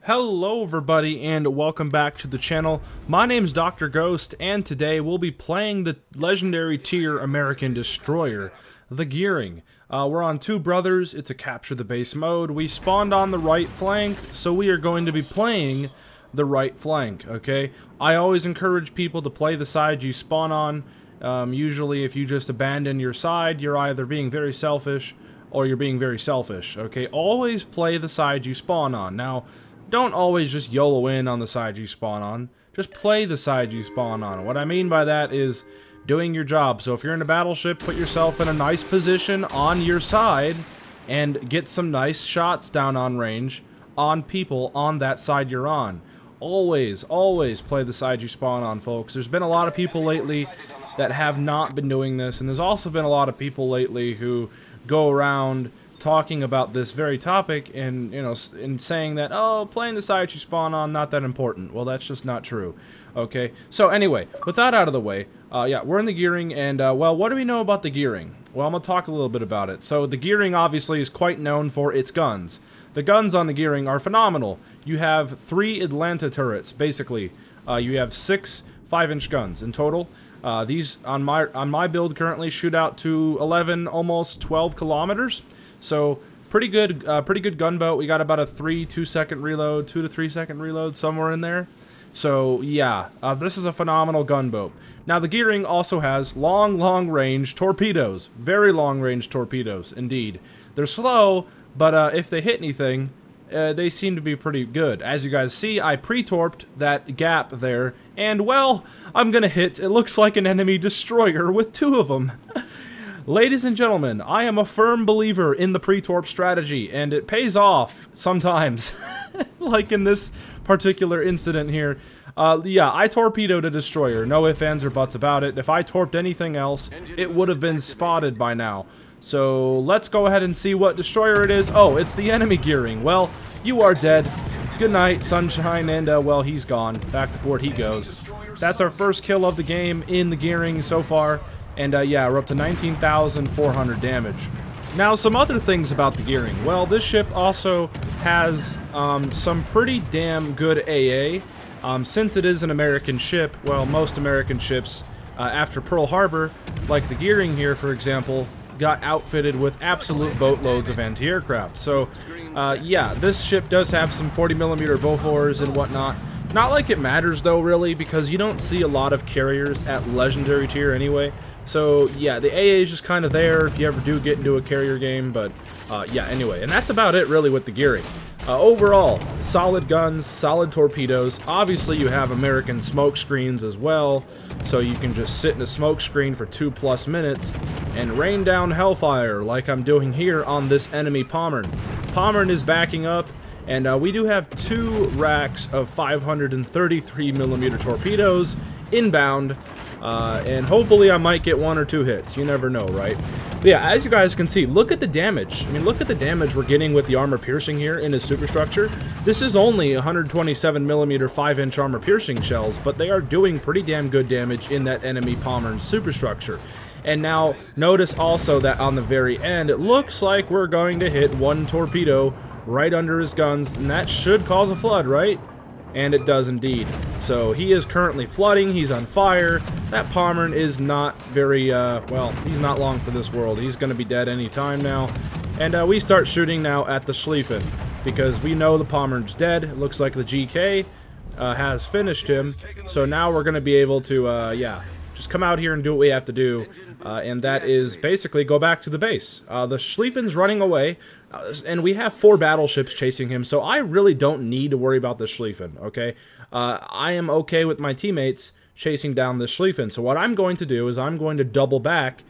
Hello everybody and welcome back to the channel. My name's Dr. Ghost and today we'll be playing the legendary tier American destroyer, the Gearing. We're on Two Brothers. It's a capture the base mode. We spawned on the right flank, so we are going to be playing the right flank, okay? I always encourage people to play the side you spawn on. Usually if you just abandon your side, you're either being very selfish or you're being very selfish, okay? Always play the side you spawn on. Now, don't always just YOLO in on the side you spawn on. Just play the side you spawn on. What I mean by that is doing your job. So if you're in a battleship, put yourself in a nice position on your side and get some nice shots down on range on people on that side you're on. Always, always play the side you spawn on, folks. There's been a lot of people lately that have not been doing this, and there's also been a lot of people lately who go around talking about this very topic and, you know, and saying that, oh, playing the side you spawn on, not that important. Well, that's just not true. Okay, so anyway, with that out of the way, yeah, we're in the Gearing, and, well, what do we know about the Gearing? Well, I'm going to talk a little bit about it. So, the Gearing, obviously, is quite known for its guns. The guns on the Gearing are phenomenal. You have 3 Atlanta turrets, basically. You have 6 5-inch guns in total. These, on my build currently, shoot out to 11, almost 12 kilometers. So, pretty good gunboat. We got about a 2-second reload, 2 to 3 second reload, somewhere in there. So, yeah, this is a phenomenal gunboat. Now, the Gearing also has long-range torpedoes. Very long-range torpedoes, indeed. They're slow, but if they hit anything, they seem to be pretty good. As you guys see, I pre-torped that gap there, and, well, I'm gonna hit, it looks like an enemy destroyer with 2 of them. Ladies and gentlemen, I am a firm believer in the pre-torp strategy, and it pays off sometimes. Like in this particular incident here. Yeah, I torpedoed a destroyer. No ifs, ands, or buts about it. If I torped anything else, it would have been spotted by now. So, let's go ahead and see what destroyer it is. Oh, it's the enemy Gearing. Well, you are dead. Good night, sunshine, and, well, he's gone. Back to port he goes. That's our first kill of the game in the Gearing so far. And, yeah, we're up to 19,400 damage. Now, some other things about the Gearing. Well, this ship also has some pretty damn good AA. Since it is an American ship, well, most American ships, after Pearl Harbor, like the Gearing here, for example, got outfitted with absolute boatloads of anti-aircraft. So, yeah, this ship does have some 40mm Bofors and whatnot. Not like it matters, though, really, because you don't see a lot of carriers at Legendary tier anyway. So, yeah, the AA is just kind of there if you ever do get into a carrier game, but, yeah, anyway. And that's about it, really, with the Gearing. Overall, solid guns, solid torpedoes. Obviously, you have American smoke screens as well, so you can just sit in a smoke screen for 2+ minutes and rain down hellfire like I'm doing here on this enemy Pommern. Pommern is backing up, and we do have 2 racks of 533mm torpedoes inbound. And hopefully I might get 1 or 2 hits. You never know, right? But yeah, as you guys can see, look at the damage. I mean, look at the damage we're getting with the armor piercing here in his superstructure. This is only 127mm 5-inch armor piercing shells, but they are doing pretty damn good damage in that enemy Pommern superstructure. And now, notice also that on the very end, it looks like we're going to hit 1 torpedo right under his guns, and that should cause a flood, right? And it does indeed. So he is currently flooding, he's on fire. That Pommern is not very, well, he's not long for this world. He's going to be dead any time now. And we start shooting now at the Schlieffen, because we know the Pommern's dead. It looks like the GK has finished him. So now we're going to be able to, yeah, just come out here and do what we have to do. And that is basically go back to the base. The Schlieffen's running away. And we have 4 battleships chasing him, so I really don't need to worry about the Schlieffen, okay? I am okay with my teammates chasing down the Schlieffen, so what I'm going to do is I'm going to double back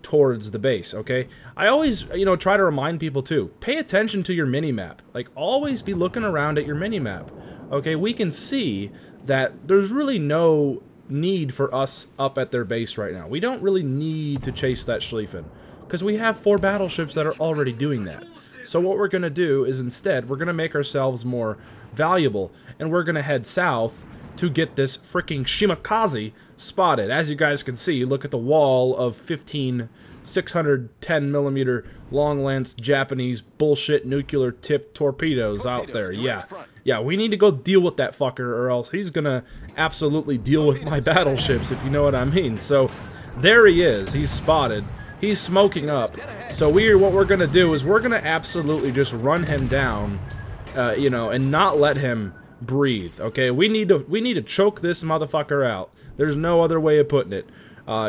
towards the base, okay? I always, you know, try to remind people, too, pay attention to your mini-map. Like, always be looking around at your mini-map, okay? We can see that there's really no need for us up at their base right now. We don't really need to chase that Schlieffen, because we have 4 battleships that are already doing that. So what we're going to do is instead, we're going to make ourselves more valuable, and we're going to head south to get this freaking Shimakaze spotted. As you guys can see, look at the wall of 15 610mm long-lance Japanese bullshit nuclear-tipped torpedoes out there. Yeah, yeah, we need to go deal with that fucker, or else he's gonna absolutely deal with my battleships, if you know what I mean. So, there he is. He's spotted. He's smoking up. So what we're gonna do is we're gonna absolutely just run him down, you know, and not let him breathe. Okay, we need to choke this motherfucker out. There's no other way of putting it.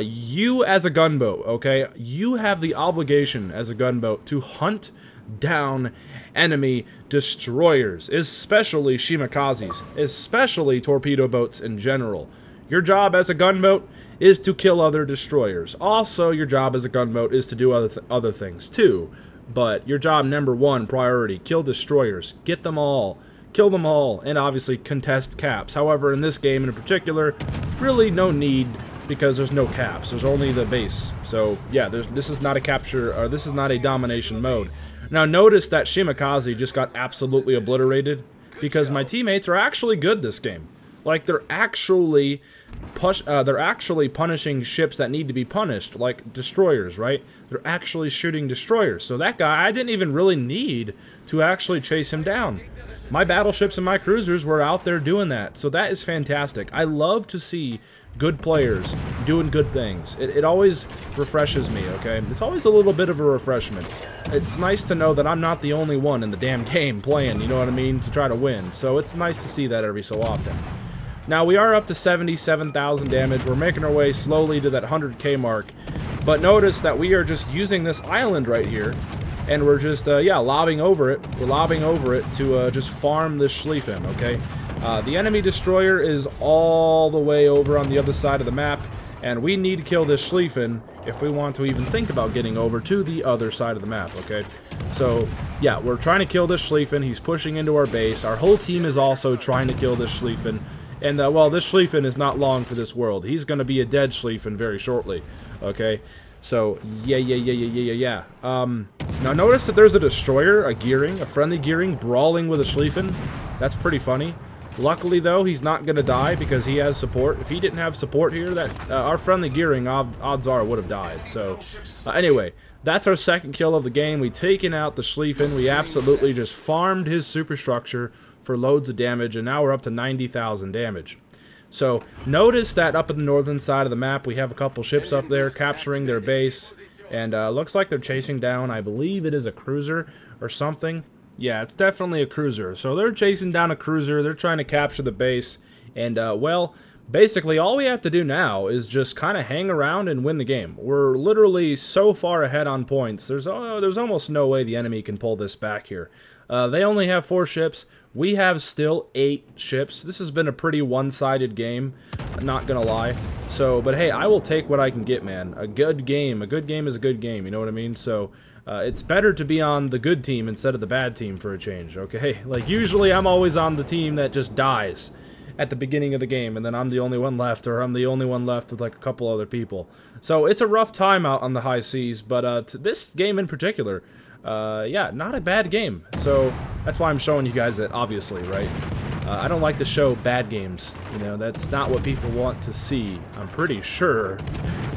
You as a gunboat, okay, you have the obligation as a gunboat to hunt down enemy destroyers, especially shimikazes, especially torpedo boats in general. Your job as a gunboat is to kill other destroyers. Also, your job as a gunboat is to do other things too. But your job #1 priority, kill destroyers. Get them all. Kill them all. And obviously contest caps. However, in this game in particular, really no need because there's no caps. There's only the base. So, yeah, this is not a capture, or this is not a domination mode. Now, notice that Shimikaze just got absolutely obliterated because my teammates are actually good this game. Like, they're actually punishing ships that need to be punished, like destroyers, right? They're actually shooting destroyers. So that guy, I didn't even really need to actually chase him down. My battleships and my cruisers were out there doing that. So that is fantastic. I love to see good players doing good things. It always refreshes me, okay? It's always a little bit of a refreshment. It's nice to know that I'm not the only one in the damn game playing, you know what I mean, to try to win. So it's nice to see that every so often. Now, we are up to 77,000 damage. We're making our way slowly to that 100k mark. But notice that we are just using this island right here. And we're just, yeah, lobbing over it. We're lobbing over it to just farm this Schlieffen, okay? The enemy destroyer is all the way over on the other side of the map. And we need to kill this Schlieffen if we want to even think about getting over to the other side of the map, okay? So, yeah, we're trying to kill this Schlieffen. He's pushing into our base. Our whole team is also trying to kill this Schlieffen. And, well, this Schlieffen is not long for this world. He's going to be a dead Schlieffen very shortly, okay? So, yeah. Now, notice that there's a destroyer, a Gearing, a friendly Gearing, brawling with a Schlieffen. That's pretty funny. Luckily, though, he's not going to die because he has support. If he didn't have support here, that our friendly Gearing, odds are, would have died. So, anyway, that's our second kill of the game. We've taken out the Schlieffen. We absolutely just farmed his superstructure for loads of damage, and now we're up to 90,000 damage. So, notice that up in the northern side of the map, we have a couple ships up there capturing their base, and looks like they're chasing down, I believe it is a cruiser or something. Yeah, it's definitely a cruiser. So they're chasing down a cruiser, they're trying to capture the base, and, well, basically all we have to do now is just kind of hang around and win the game. We're literally so far ahead on points, there's almost no way the enemy can pull this back here. They only have 4 ships. We have still 8 ships. This has been a pretty one-sided game, not gonna lie. So, but hey, I will take what I can get, man. A good game is a good game, you know what I mean? So, it's better to be on the good team instead of the bad team for a change, okay? Like, usually I'm always on the team that just dies at the beginning of the game, and then I'm the only one left, or I'm the only one left with, like, a couple other people. So, it's a rough time out on the high seas, but this game in particular, yeah, not a bad game. So that's why I'm showing you guys it, obviously, right? I don't like to show bad games. You know, that's not what people want to see, I'm pretty sure.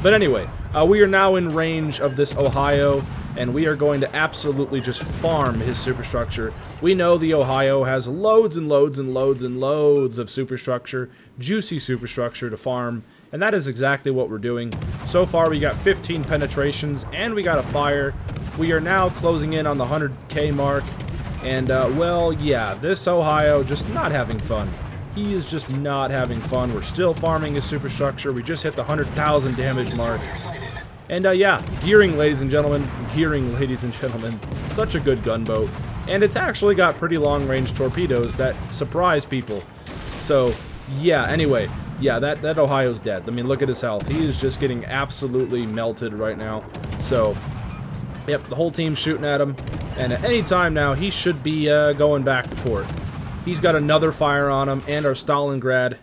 But anyway, we are now in range of this Ohio, and we are going to absolutely just farm his superstructure. We know the Ohio has loads and loads and loads and loads of superstructure, juicy superstructure to farm, and that is exactly what we're doing. So far, we got 15 penetrations, and we got a fire. We are now closing in on the 100k mark, and, well, yeah, this Ohio just not having fun. He is just not having fun. We're still farming his superstructure. We just hit the 100,000 damage mark. And, yeah, Gearing, ladies and gentlemen. Gearing, ladies and gentlemen. Such a good gunboat. And it's actually got pretty long-range torpedoes that surprise people. So, yeah, anyway. Yeah, that Ohio's dead. I mean, look at his health. He is just getting absolutely melted right now. So, yep, the whole team's shooting at him. And at any time now, he should be going back to port. He's got another fire on him, and our Stalingrad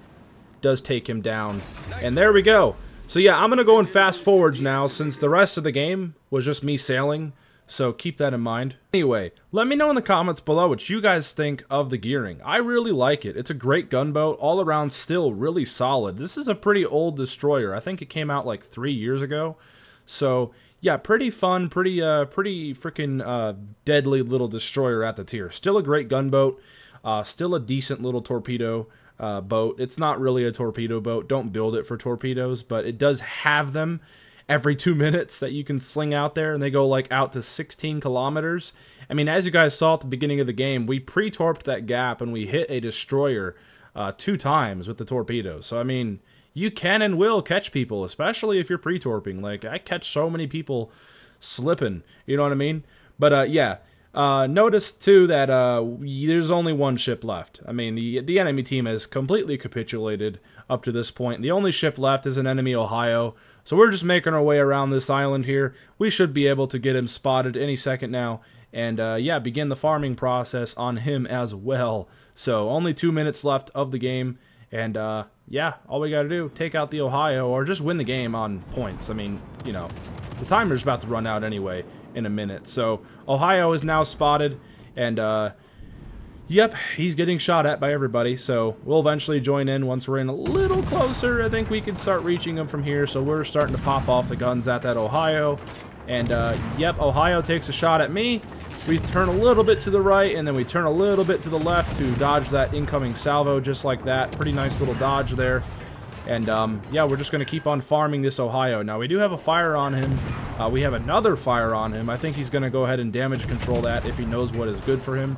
does take him down. And there we go. So yeah, I'm going to go in fast forwards now, since the rest of the game was just me sailing. So keep that in mind. Anyway, let me know in the comments below what you guys think of the Gearing. I really like it. It's a great gunboat, all around still really solid. This is a pretty old destroyer. I think it came out like 3 years ago. So yeah, pretty fun, pretty freaking deadly little destroyer at the tier. Still a great gunboat. Still a decent little torpedo boat. It's not really a torpedo boat. Don't build it for torpedoes, but it does have them every 2 minutes that you can sling out there, and they go like out to 16 kilometers. I mean, as you guys saw at the beginning of the game, we pre-torped that gap and we hit a destroyer 2 times with the torpedoes. So I mean, you can and will catch people, especially if you're pre-torping. Like, I catch so many people slipping, you know what I mean? But yeah, notice too that there's only 1 ship left. I mean, the enemy team has completely capitulated up to this point. The only ship left is an enemy Ohio, so we're just making our way around this island here. We should be able to get him spotted any second now, and yeah, begin the farming process on him as well. So only 2 minutes left of the game, and yeah, all we gotta do, take out the Ohio, or just win the game on points. I mean, you know, the timer's about to run out anyway in a minute. So Ohio is now spotted, and yep, he's getting shot at by everybody. So we'll eventually join in once we're in a little closer. I think we can start reaching him from here. So we're starting to pop off the guns at that Ohio, and yep, Ohio takes a shot at me. We turn a little bit to the right, and then we turn a little bit to the left to dodge that incoming salvo, just like that. Pretty nice little dodge there. And yeah, we're just going to keep on farming this Ohio. Now, we do have a fire on him. We have another fire on him. I think he's going to go ahead and damage control that if he knows what is good for him.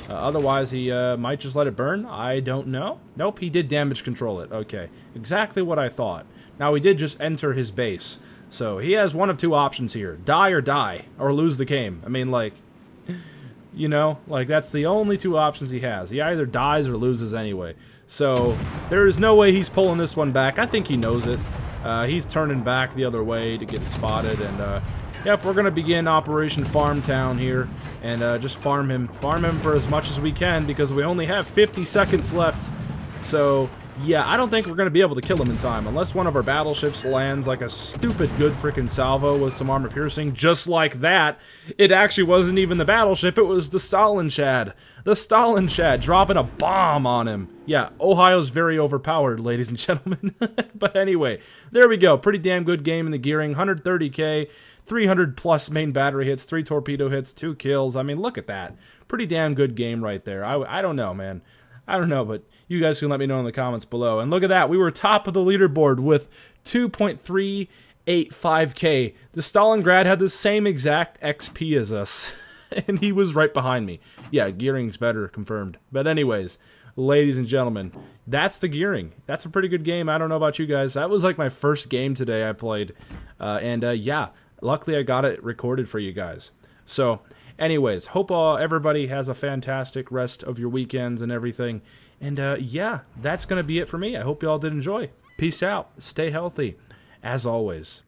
Otherwise, he might just let it burn. I don't know. Nope, he did damage control it. Okay, exactly what I thought. Now, we did just enter his base. So he has one of 2 options here. Die, or lose the game. I mean, like, you know, like, that's the only 2 options he has. He either dies or loses anyway. So there is no way he's pulling this one back. I think he knows it. He's turning back the other way to get spotted, and yep, we're gonna begin Operation Farm Town here, and just farm him for as much as we can, because we only have 50 seconds left. So yeah, I don't think we're gonna be able to kill him in time, unless one of our battleships lands like a stupid good freaking salvo with some armor piercing, just like that. It actually wasn't even the battleship, it was the Stalin Shad. The Stalin Shad dropping a bomb on him. Yeah, Ohio's very overpowered, ladies and gentlemen. But anyway, there we go. Pretty damn good game in the gearing. 130k, 300 plus main battery hits, 3 torpedo hits, 2 kills. I mean, look at that. Pretty damn good game right there. I don't know, man. I don't know, but you guys can let me know in the comments below. And look at that. We were top of the leaderboard with 2.385k. The Stalingrad had the same exact XP as us. And he was right behind me. Yeah, gearing's better, confirmed. But anyways, ladies and gentlemen, that's the gearing. That's a pretty good game. I don't know about you guys. That was like my first game today I played. Yeah, luckily I got it recorded for you guys. So anyways, hope everybody has a fantastic rest of your weekends and everything. And yeah, that's going to be it for me. I hope you all did enjoy. Peace out. Stay healthy, as always.